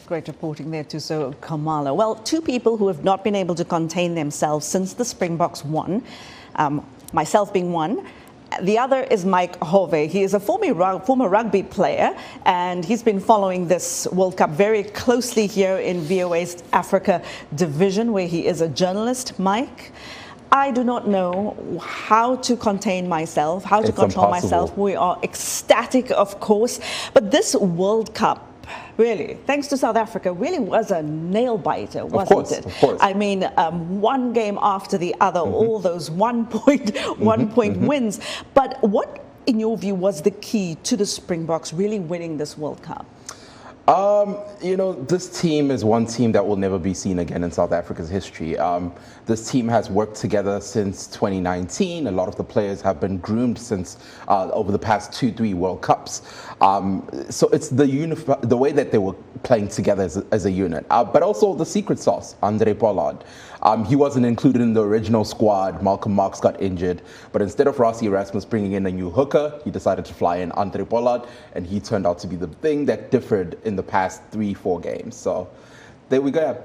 Great reporting there, Tuso Kamala. Well, two people who have not been able to contain themselves since the Springboks won, myself being one. The other is Mike Hove. He is a former rugby player, and he's been following this World Cup very closely here in VOA's Africa division, where he is a journalist. Mike, I do not know how to contain myself, how to control myself. We are ecstatic, of course, but this World Cup, really, thanks to South Africa, really was a nail-biter, wasn't it? Of course. I mean, one game after the other, all those one point wins. But what, in your view, was the key to the Springboks really winning this World Cup? You know, this team is one team that will never be seen again in South Africa's history. This team has worked together since 2019. A lot of the players have been groomed since over the past 2-3 World Cups. So it's the way that they were playing together as a unit. But also the secret sauce, Andre Pollard. He wasn't included in the original squad. Malcolm Marx got injured. But instead of Rossi Erasmus bringing in a new hooker, he decided to fly in Andre Pollard, and he turned out to be the thing that differed in the past 3-4 games. So there we go.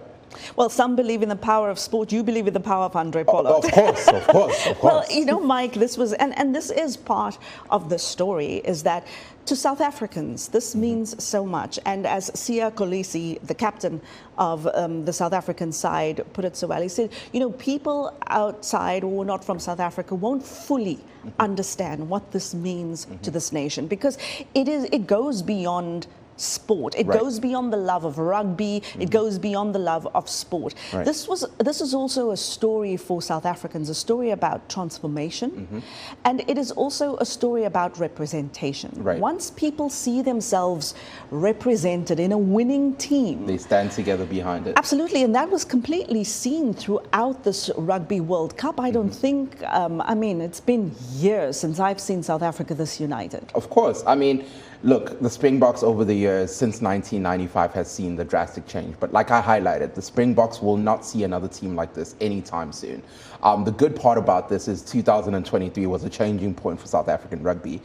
Well, some believe in the power of sport. You believe in the power of Andre Pollard. Of course. Well, you know, Mike, this was, and this is part of the story, is that to South Africans, this means so much. And as Siya Kolisi, the captain of the South African side, put it so well, he said, you know, people outside or not from South Africa won't fully understand what this means to this nation, because it goes beyond sport. It goes beyond the love of rugby. It goes beyond the love of sport. This is also a story for South Africans, a story about transformation, and it is also a story about representation. Once people see themselves represented in a winning team, they stand together behind it. Absolutely, and that was completely seen throughout this Rugby World Cup. I don't think, I mean, it's been years since I've seen South Africa this united. Of course. I mean, look, the Springboks over the years since 1995 has seen the drastic change. But like I highlighted, the Springboks will not see another team like this anytime soon. The good part about this is 2023 was a changing point for South African rugby.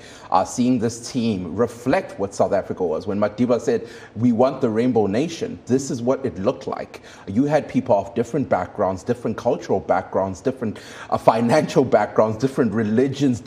Seeing this team reflect what South Africa was. When Madiba said, we want the Rainbow Nation, this is what it looked like. You had people of different backgrounds, different cultural backgrounds, different financial backgrounds, different religions,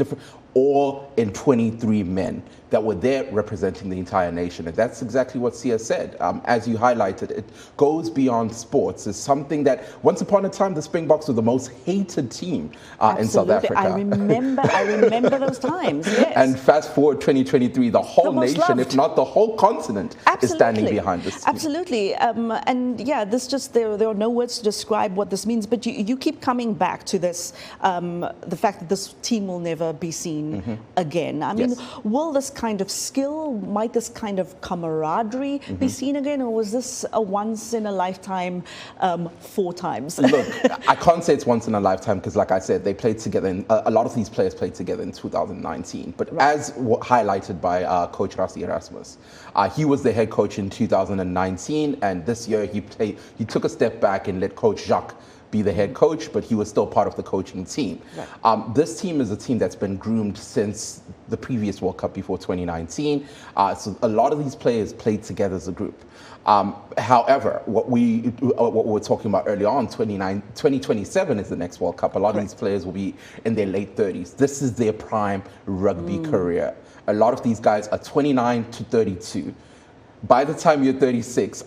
all in 23 men that were there representing the entire nation. And that's exactly what Sia said. As you highlighted, it goes beyond sports. It's something that once upon a time, the Springboks were the most hated team in South Africa. I remember those times, yes. And fast forward 2023, the whole nation, if not the whole continent, is standing behind this team. Absolutely. And yeah, this just, there are no words to describe what this means, but you keep coming back to this, the fact that this team will never be seen again. I mean, will this kind of skill, might this kind of camaraderie be seen again, or was this a once in a lifetime 4 times? Look, I can't say it's once in a lifetime because, like I said, they played together. A lot of these players played together in 2019. But as highlighted by Coach Rossi Erasmus, he was the head coach in 2019, and this year he took a step back and let Coach Jacques be the head coach, but he was still part of the coaching team. This team is a team that's been groomed since the previous World Cup before 2019. So a lot of these players played together as a group. However, what we were talking about earlier on, 2027 is the next World Cup. A lot of these players will be in their late 30s. This is their prime rugby career. A lot of these guys are 29 to 32. By the time you're 36,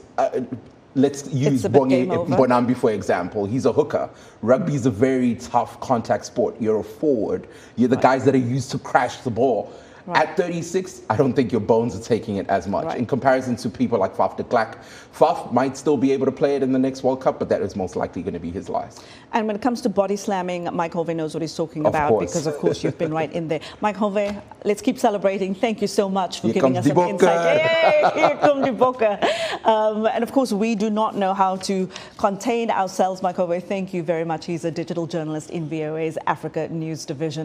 let's use Bonambi for example. He's a hooker. Rugby is a very tough contact sport. You're a forward. You're the guys that are used to crash the ball. At 36, I don't think your bones are taking it as much. In comparison to people like Faf de Klerk. Faf might still be able to play it in the next World Cup, but that is most likely going to be his last. And when it comes to body slamming, Mike Hove knows what he's talking about, because of course you've been right in there. Mike Hove, let's keep celebrating. Thank you so much for giving us some insight. Hey, here comes the Boca. And of course, we do not know how to contain ourselves. Mike Hove, thank you very much. He's a digital journalist in VOA's Africa News Division.